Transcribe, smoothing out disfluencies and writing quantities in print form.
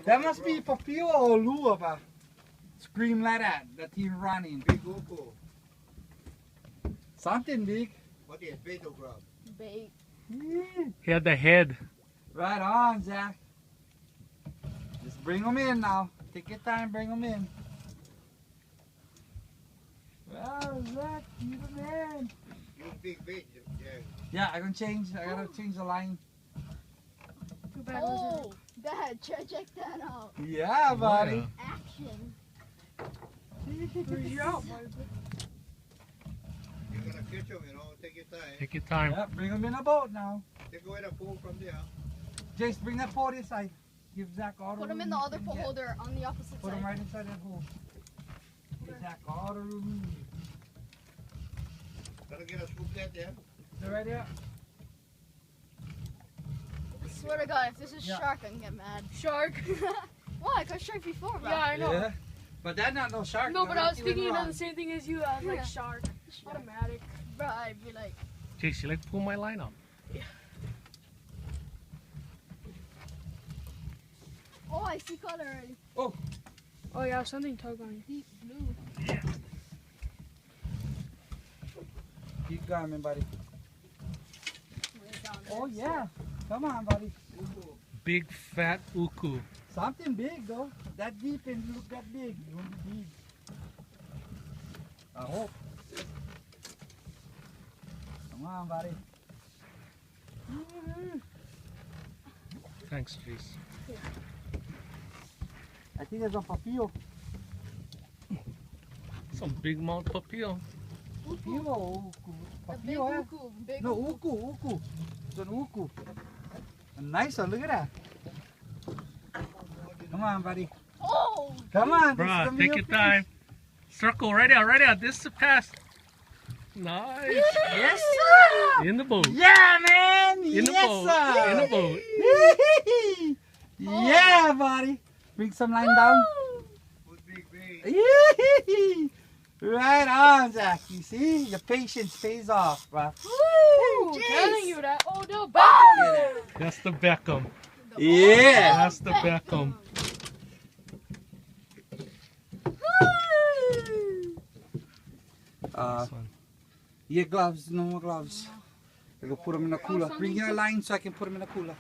That must be Papio or Lua, ba. Scream like that. That he running. Big uku. Something big. What is beetle grub? Bait. He had the head. Right on, Zach. Just bring them in now. Take your time, bring them in. Well, Zach, keep them in. Use big bait. Yeah. Yeah, I gotta change the line. Too bad. Oh, Dad, check that out. Yeah, buddy. Action. You're gonna catch them, you know. Take your time. Take your time. Yeah, bring them in a boat now. Take away the pole from there. Jace, bring that pole this side. Give Zach all the Put room. them in the he other can pole get. holder on the opposite Put them side. right inside that hole. Give Zach all the room. he needs. Gotta get a swoop net there. They're right there. I swear to God, if this is Yeah. shark, I can get mad. Shark. Why? I got shark before, bro. Yeah, I know. Yeah. But that's not no shark. No, but I was that's even thinking of wrong. the same thing as you. I was Yeah. like shark. Automatic. Bro, I'd be like, Chase, you like pull my line up? oh, I see color already. Oh yeah, something tug on you. Deep blue. Keep going, buddy. Way down there. Oh, yeah. Come on, buddy. Big fat uku. Something big, though. That deep and look that big. You won't be big. I hope. Come on, buddy. Thanks, Chase. I think there's a papio. Some big mouth papio. Papio or uku? The big Papio, eh? uku. Big No, uku. It's an uku. A nice one. Look at that. Come on, buddy. Oh! Come on. this is Bruh, the take meal your fish. time. Circle right out. This is the pass. Nice. Yes, sir. In the boat. Yeah, man. In the yes, boat. sir. In the boat. Yeah, buddy. Bring some line down. With big bait. Right on, Zach. You see, your patience pays off, bro. Ooh, Jeez. telling you that. Oh no, Beckham. That's the Beckham. Yeah. That's the Beckham. This one. Your gloves, no more gloves. I go put them in the cooler. Bring your line so I can put them in the cooler.